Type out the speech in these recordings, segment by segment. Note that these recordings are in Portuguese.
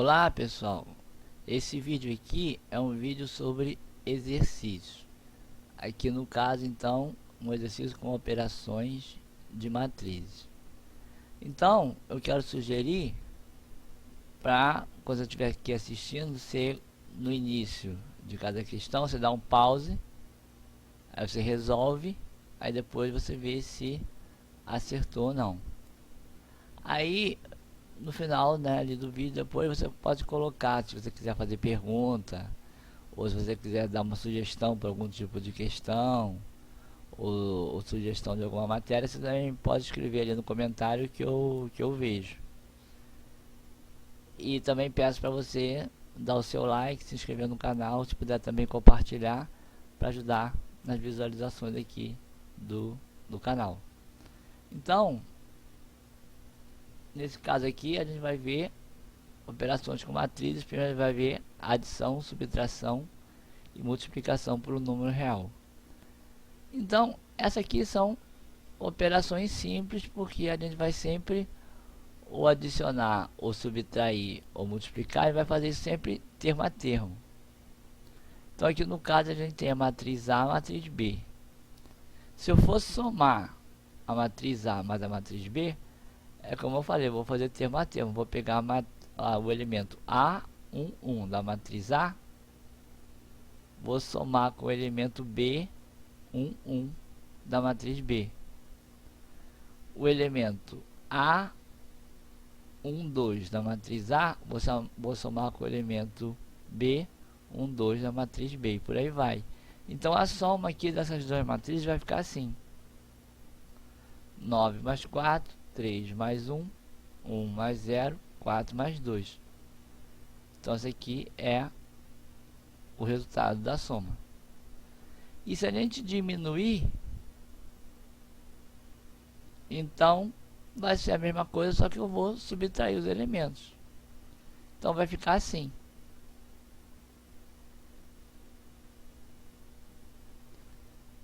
Olá pessoal, esse vídeo aqui é um vídeo sobre exercícios. Aqui no caso então, um exercício com operações de matrizes. Então, eu quero sugerir para quando eu estiver aqui assistindo, você no início de cada questão, você dá um pause, aí você resolve, aí depois você vê se acertou ou não. Aí no final, né, ali do vídeo, depois você pode colocar, se você quiser fazer pergunta, ou se você quiser dar uma sugestão para algum tipo de questão, ou sugestão de alguma matéria, você também pode escrever ali no comentário que eu vejo. E também peço para você dar o seu like, se inscrever no canal, se puder também compartilhar, para ajudar nas visualizações aqui do canal. Então, nesse caso aqui, a gente vai ver operações com matrizes. Primeiro a gente vai ver adição, subtração e multiplicação por um número real. Então, essas aqui são operações simples, porque a gente vai sempre ou adicionar, ou subtrair, ou multiplicar, e vai fazer isso sempre termo a termo. Então aqui no caso a gente tem a matriz A, a matriz B. Se eu fosse somar a matriz A mais a matriz B, é como eu falei, eu vou fazer termo a termo. Vou pegar o elemento A11 da matriz A, vou somar com o elemento B11 da matriz B. O elemento A12 da matriz A, vou somar com o elemento B12 da matriz B, e por aí vai. Então a soma aqui dessas duas matrizes vai ficar assim: 9 mais 4, 3 mais 1, 1 mais 0, 4 mais 2. Então esse aqui é o resultado da soma. E se a gente diminuir, então vai ser a mesma coisa, só que eu vou subtrair os elementos. Então vai ficar assim: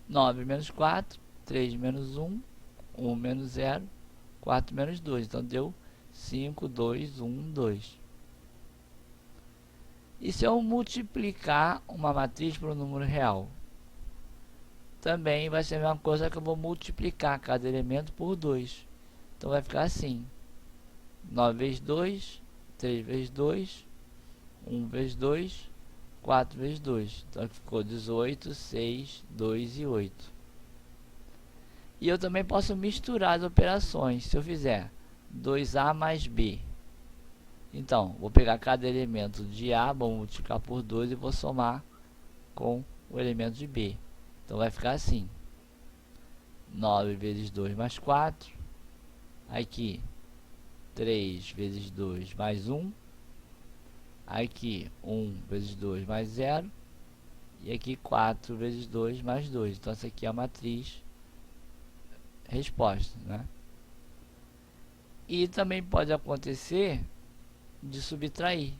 9 menos 4, 3 menos 1, 1 menos 0, 4 menos 2. Então deu 5, 2, 1, 2. E se eu multiplicar uma matriz por um número real? Também vai ser a mesma coisa, que eu vou multiplicar cada elemento por 2. Então vai ficar assim: 9 vezes 2, 3 vezes 2, 1 vezes 2, 4 vezes 2. Então ficou 18, 6, 2 e 8. E eu também posso misturar as operações. Se eu fizer 2A mais B, então vou pegar cada elemento de A, vou multiplicar por 2 e vou somar com o elemento de B. Então vai ficar assim: 9 vezes 2 mais 4. Aqui 3 vezes 2 mais 1. Aqui 1 vezes 2 mais 0. E aqui 4 vezes 2 mais 2. Então essa aqui é a matriz resposta, né? E também pode acontecer de subtrair.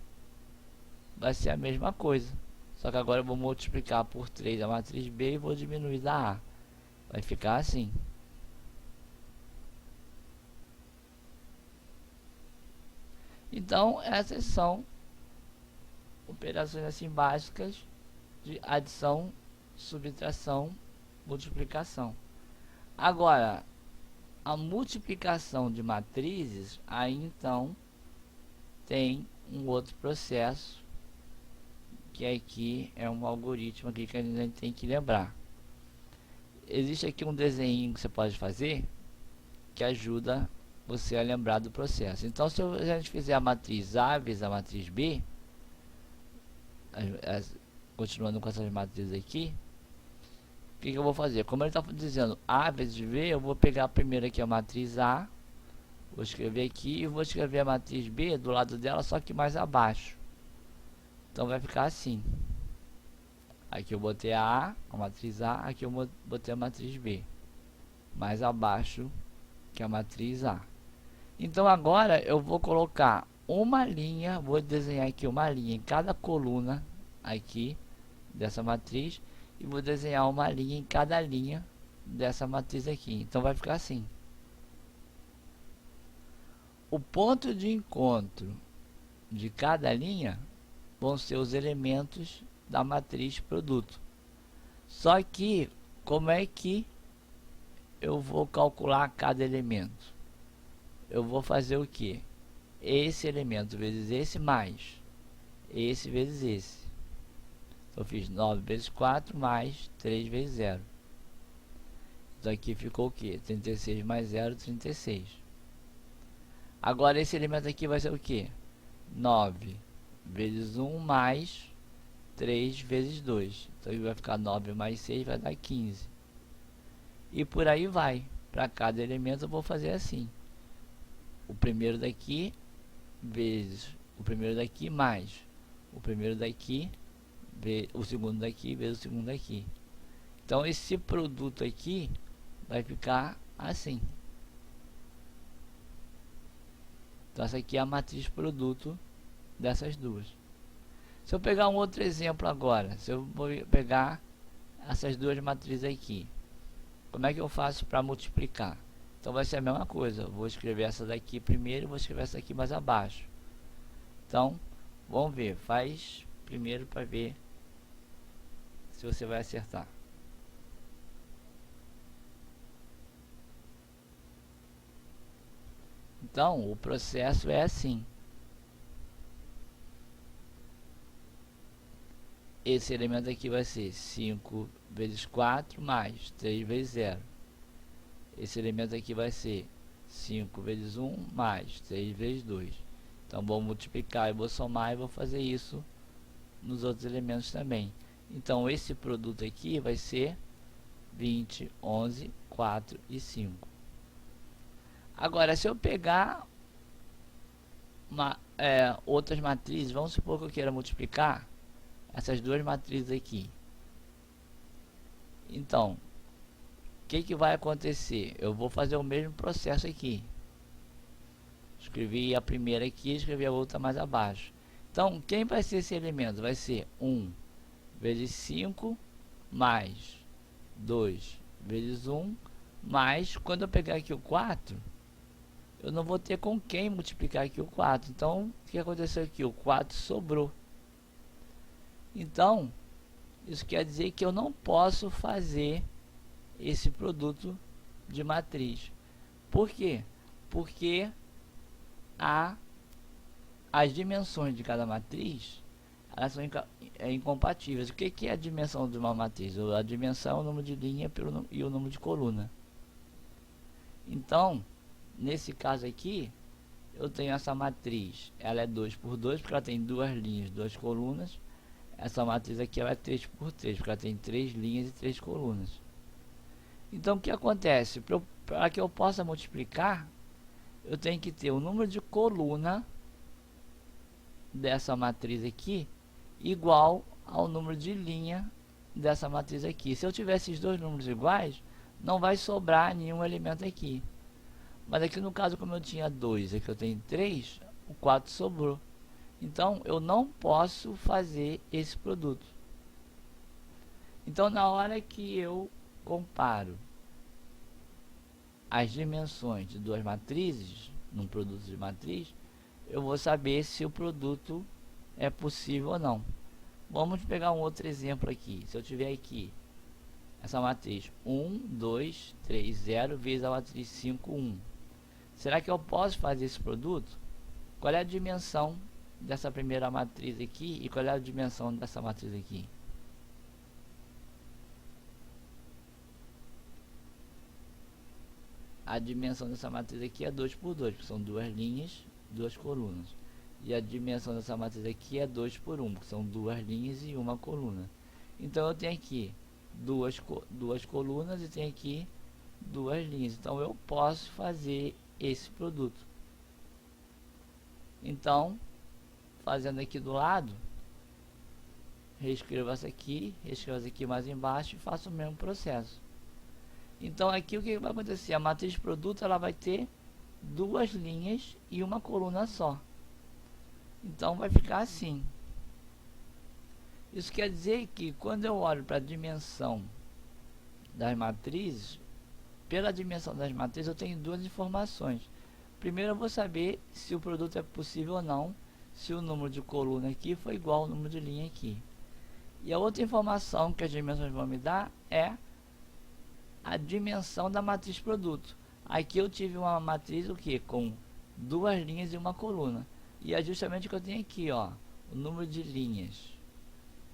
Vai ser a mesma coisa, só que agora eu vou multiplicar por 3 a matriz B e vou diminuir da A. Vai ficar assim. Então essas são operações assim básicas de adição, subtração, multiplicação. Agora, a multiplicação de matrizes, aí então tem um outro processo, que aqui é um algoritmo aqui que a gente tem que lembrar. Existe aqui um desenho que você pode fazer que ajuda você a lembrar do processo. Então, se a gente fizer a matriz A vezes a matriz B, continuando com essas matrizes aqui, o que eu vou fazer? Como ele está dizendo A vezes B, eu vou pegar primeiro aqui a matriz A, vou escrever aqui e vou escrever a matriz B do lado dela, só que mais abaixo. Então vai ficar assim: aqui eu botei a matriz A, aqui eu botei a matriz B, mais abaixo que a matriz A. Então agora eu vou colocar uma linha, vou desenhar aqui uma linha em cada coluna aqui dessa matriz, e vou desenhar uma linha em cada linha dessa matriz aqui. Então vai ficar assim: o ponto de encontro de cada linha vão ser os elementos da matriz produto. Só que, como é que eu vou calcular cada elemento? Eu vou fazer o que? Esse elemento vezes esse mais esse vezes esse. Então eu fiz 9 vezes 4 mais 3 vezes 0. Então aqui ficou o que? 36 mais 0, 36. Agora esse elemento aqui vai ser o que? 9 vezes 1 mais 3 vezes 2. Então vai ficar 9 mais 6 vai dar 15. E por aí vai. Para cada elemento eu vou fazer assim. O primeiro daqui vezes o primeiro daqui mais o primeiro daqui, o segundo daqui vezes o segundo daqui. Então esse produto aqui vai ficar assim. Então essa aqui é a matriz produto dessas duas. Se eu pegar um outro exemplo agora, se eu vou pegar essas duas matrizes aqui, como é que eu faço para multiplicar? Então vai ser a mesma coisa, eu vou escrever essa daqui primeiro e vou escrever essa aqui mais abaixo. Então, vamos ver, faz primeiro para ver se você vai acertar. Então, o processo é assim. Esse elemento aqui vai ser 5 vezes 4 mais 3 vezes 0. Esse elemento aqui vai ser 5 vezes 1 mais 3 vezes 2. Então vou multiplicar e vou somar e vou fazer isso nos outros elementos também. Então esse produto aqui vai ser 20, 11, 4 e 5. Agora se eu pegar outras matrizes, vamos supor que eu queira multiplicar essas duas matrizes aqui. Então, o que vai acontecer? Eu vou fazer o mesmo processo aqui. Escrevi a primeira aqui, escrevi a outra mais abaixo. Então, quem vai ser esse elemento? Vai ser 1 vezes 5 mais 2 vezes 1 mais, quando eu pegar aqui o 4, eu não vou ter com quem multiplicar aqui o 4. Então, o que aconteceu aqui? O 4 sobrou. Então, isso quer dizer que eu não posso fazer esse produto de matriz. Por quê? Porque as dimensões de cada matriz elas são incompatíveis. O que é a dimensão de uma matriz? A dimensão é o número de linha e o número de coluna. Então, nesse caso aqui, eu tenho essa matriz, ela é 2 por 2, porque ela tem duas linhas, duas colunas. Essa matriz aqui ela é 3 por 3, porque ela tem 3 linhas e 3 colunas. Então, o que acontece? Para que eu possa multiplicar, eu tenho que ter o número de coluna dessa matriz aqui igual ao número de linha dessa matriz aqui. Se eu tiver esses dois números iguais, não vai sobrar nenhum elemento aqui. Mas aqui no caso, como eu tinha 2 e aqui eu tenho 3, o 4 sobrou. Então, eu não posso fazer esse produto. Então, na hora que eu comparo as dimensões de duas matrizes, num produto de matriz, eu vou saber se o produto é possível ou não. Vamos pegar um outro exemplo aqui. Se eu tiver aqui essa matriz 1, 2, 3, 0 vezes a matriz 5, 1. Será que eu posso fazer esse produto? Qual é a dimensão dessa primeira matriz aqui e qual é a dimensão dessa matriz aqui? A dimensão dessa matriz aqui é 2 por 2, que são duas linhas, duas colunas. E a dimensão dessa matriz aqui é 2 por 1, que são duas linhas e uma coluna. Então eu tenho aqui duas colunas e tenho aqui duas linhas. Então eu posso fazer esse produto. Então, fazendo aqui do lado, reescrevo essa aqui mais embaixo e faço o mesmo processo. Então aqui o que vai acontecer? A matriz produto ela vai ter duas linhas e uma coluna só. Então vai ficar assim. Isso quer dizer que quando eu olho para a dimensão das matrizes, pela dimensão das matrizes eu tenho duas informações. Primeiro eu vou saber se o produto é possível ou não, se o número de coluna aqui for igual ao número de linha aqui. E a outra informação que as dimensões vão me dar é a dimensão da matriz produto. Aqui eu tive uma matriz o que? Com duas linhas e uma coluna. E é justamente o que eu tenho aqui, ó, o número de linhas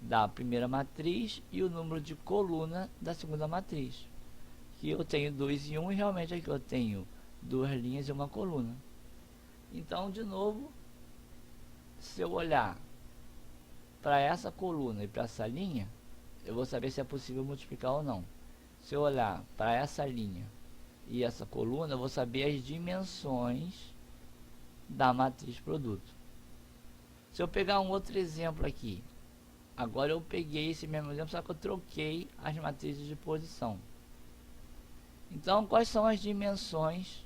da primeira matriz e o número de coluna da segunda matriz. Que eu tenho 2 e 1 e realmente aqui eu tenho duas linhas e uma coluna. Então, de novo, se eu olhar para essa coluna e para essa linha, eu vou saber se é possível multiplicar ou não. Se eu olhar para essa linha e essa coluna, eu vou saber as dimensões da matriz produto. Se eu pegar um outro exemplo aqui, agora eu peguei esse mesmo exemplo, só que eu troquei as matrizes de posição. Então, quais são as dimensões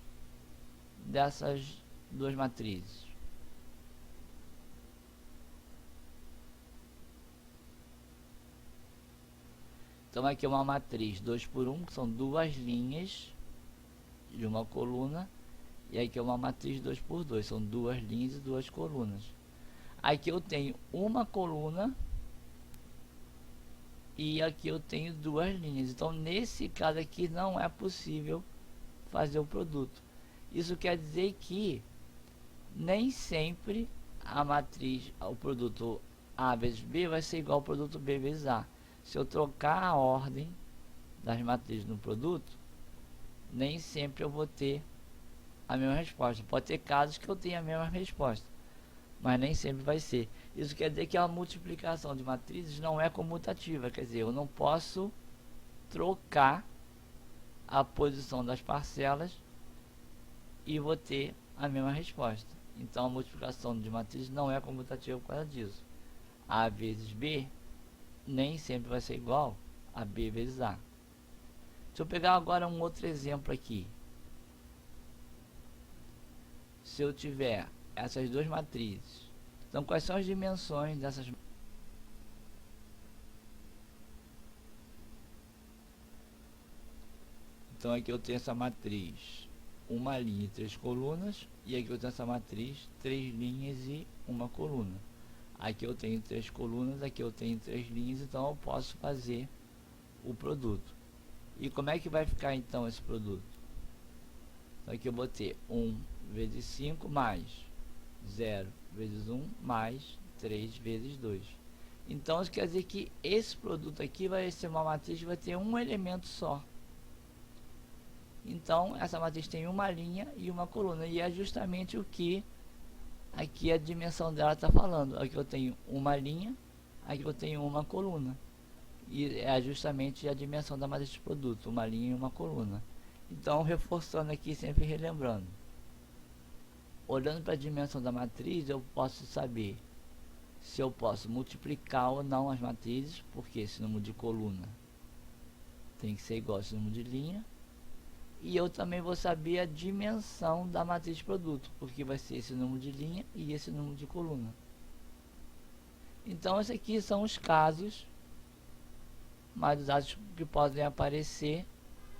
dessas duas matrizes? Então aqui é uma matriz 2 por 1, que são duas linhas de uma coluna. E aqui é uma matriz 2 por 2, são duas linhas e duas colunas. Aqui eu tenho uma coluna e aqui eu tenho duas linhas. Então nesse caso aqui não é possível fazer o produto. Isso quer dizer que nem sempre a matriz, o produto A vezes B vai ser igual ao produto B vezes A. Se eu trocar a ordem das matrizes no produto, nem sempre eu vou ter a mesma resposta. Pode ter casos que eu tenha a mesma resposta, mas nem sempre vai ser. Isso quer dizer que a multiplicação de matrizes não é comutativa, quer dizer, eu não posso trocar a posição das parcelas e vou ter a mesma resposta. Então a multiplicação de matrizes não é comutativa por causa disso. A vezes B nem sempre vai ser igual a B vezes A. Se eu pegar agora um outro exemplo aqui, se eu tiver essas duas matrizes, então quais são as dimensões dessas? Então aqui eu tenho essa matriz, uma linha e 3 colunas, e aqui eu tenho essa matriz, 3 linhas e uma coluna. Aqui eu tenho 3 colunas, aqui eu tenho 3 linhas, então eu posso fazer o produto. E como é que vai ficar então esse produto? Então aqui eu vou ter 1 vezes 5 mais 0 vezes 1 mais 3 vezes 2. Então isso quer dizer que esse produto aqui vai ser uma matriz que vai ter um elemento só. Então essa matriz tem uma linha e uma coluna, e é justamente o que aqui a dimensão dela está falando. Aqui eu tenho uma linha, aqui eu tenho uma coluna, e é justamente a dimensão da matriz de produto, uma linha e uma coluna. Então, reforçando aqui, sempre relembrando, olhando para a dimensão da matriz, eu posso saber se eu posso multiplicar ou não as matrizes, porque esse número de coluna tem que ser igual a esse número de linha. E eu também vou saber a dimensão da matriz de produto, porque vai ser esse número de linha e esse número de coluna. Então, esses aqui são os casos mais usados que podem aparecer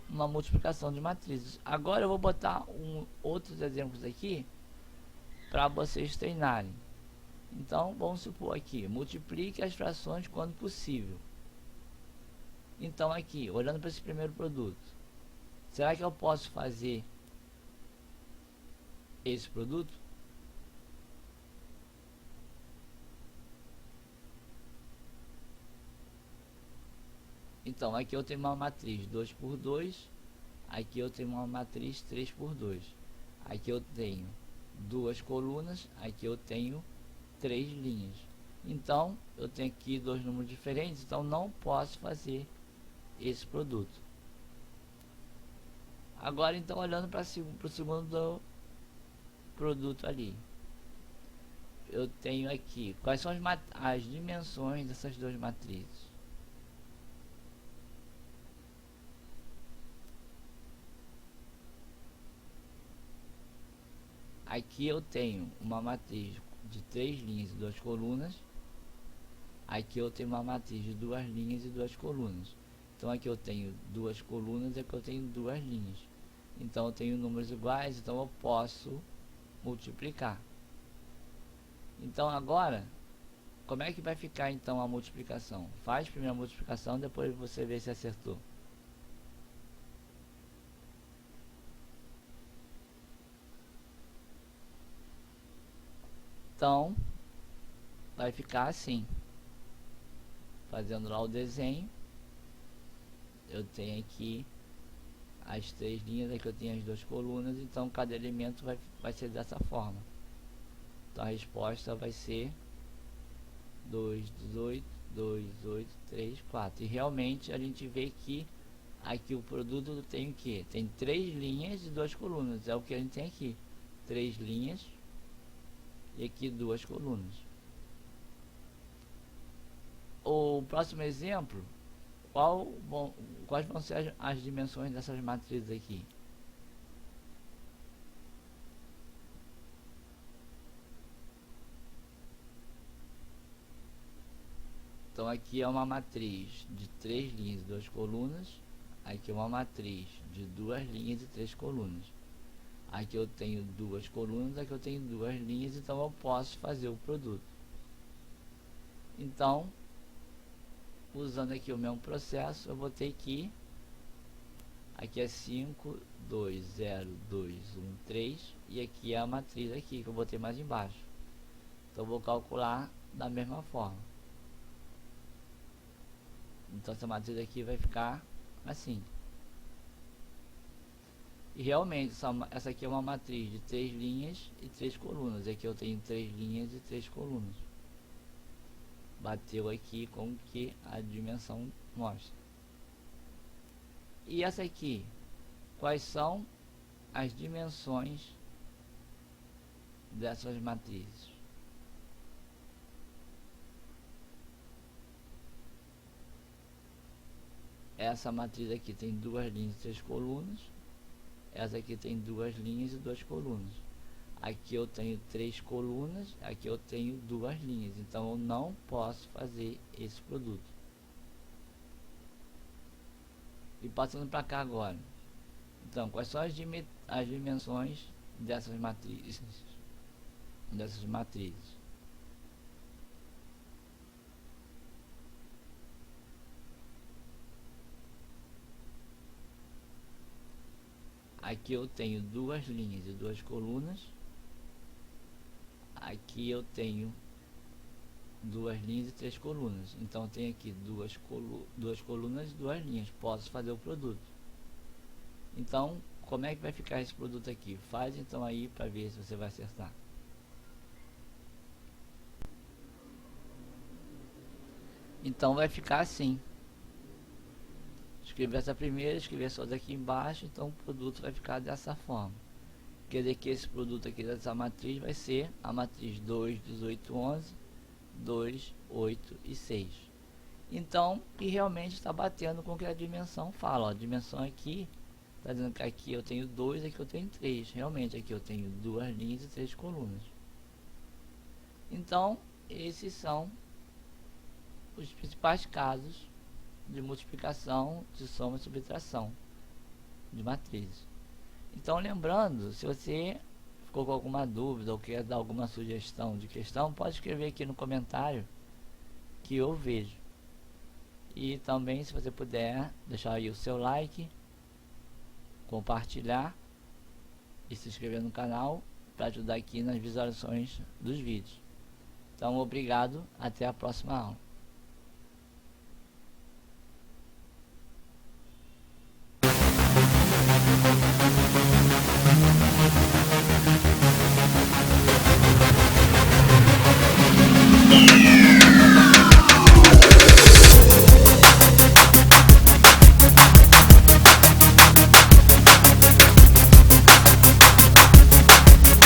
uma multiplicação de matrizes. Agora eu vou botar outros exemplos aqui para vocês treinarem. Então vamos supor aqui, multiplique as frações quando possível. Então aqui, olhando para esse primeiro produto, será que eu posso fazer esse produto? Então aqui eu tenho uma matriz 2 por 2, aqui eu tenho uma matriz 3 por 2, aqui eu tenho duas colunas, aqui eu tenho 3 linhas. Então eu tenho aqui dois números diferentes, então não posso fazer esse produto. Agora então, olhando para o segundo produto ali, eu tenho aqui quais são as dimensões dessas duas matrizes. Aqui eu tenho uma matriz de 3 linhas e 2 colunas. Aqui eu tenho uma matriz de 2 linhas e 2 colunas. Então aqui eu tenho 2 colunas e aqui eu tenho 2 linhas. Então eu tenho números iguais, então eu posso multiplicar. Então agora, como é que vai ficar então a multiplicação? Faz primeiro a multiplicação, depois você vê se acertou. Então, vai ficar assim. Fazendo lá o desenho, eu tenho aqui as 3 linhas, aqui eu tenho as 2 colunas, então cada elemento vai ser dessa forma. Então a resposta vai ser 2, 18, 2, 8, 3, 4. E realmente a gente vê que aqui o produto tem o que? Tem 3 linhas e 2 colunas, é o que a gente tem aqui. 3 linhas e aqui 2 colunas. O próximo exemplo, quais vão ser as dimensões dessas matrizes aqui? Então aqui é uma matriz de 3 linhas e 2 colunas. Aqui é uma matriz de 2 linhas e 3 colunas. Aqui eu tenho 2 colunas, aqui eu tenho 2 linhas, então eu posso fazer o produto. Então, usando aqui o mesmo processo, eu vou ter que aqui é 5, 2, 0, 2, 1, 3 e aqui é a matriz aqui que eu botei mais embaixo. Então eu vou calcular da mesma forma. Então essa matriz aqui vai ficar assim. E realmente essa aqui é uma matriz de 3 linhas e 3 colunas. Aqui eu tenho 3 linhas e 3 colunas. Bateu aqui com o que a dimensão mostra. E essa aqui, quais são as dimensões dessas matrizes? Essa matriz aqui tem 2 linhas e 3 colunas. Essa aqui tem 2 linhas e 2 colunas. Aqui eu tenho 3 colunas, aqui eu tenho 2 linhas. Então eu não posso fazer esse produto. E passando para cá agora. Então, quais são as dimensões dessas matrizes? Aqui eu tenho 2 linhas e 2 colunas. Aqui eu tenho 2 linhas e 3 colunas. Então eu tenho aqui 2 colunas e 2 linhas. Posso fazer o produto. Então, como é que vai ficar esse produto aqui? Faz então aí para ver se você vai acertar. Então vai ficar assim. Escrever essa primeira, escrever só daqui embaixo, então o produto vai ficar dessa forma. Quer dizer que esse produto aqui dessa matriz vai ser a matriz 2, 18, 11, 2, 8 e 6. Então, que realmente está batendo com o que a dimensão fala. Ó, a dimensão aqui, está dizendo que aqui eu tenho 2, aqui eu tenho 3. Realmente aqui eu tenho 2 linhas e 3 colunas. Então, esses são os principais casos de multiplicação, de soma e subtração de matrizes. Então, lembrando, se você ficou com alguma dúvida ou quer dar alguma sugestão de questão, pode escrever aqui no comentário que eu vejo. E também, se você puder, deixar aí o seu like, compartilhar e se inscrever no canal para ajudar aqui nas visualizações dos vídeos. Então, obrigado, até a próxima aula.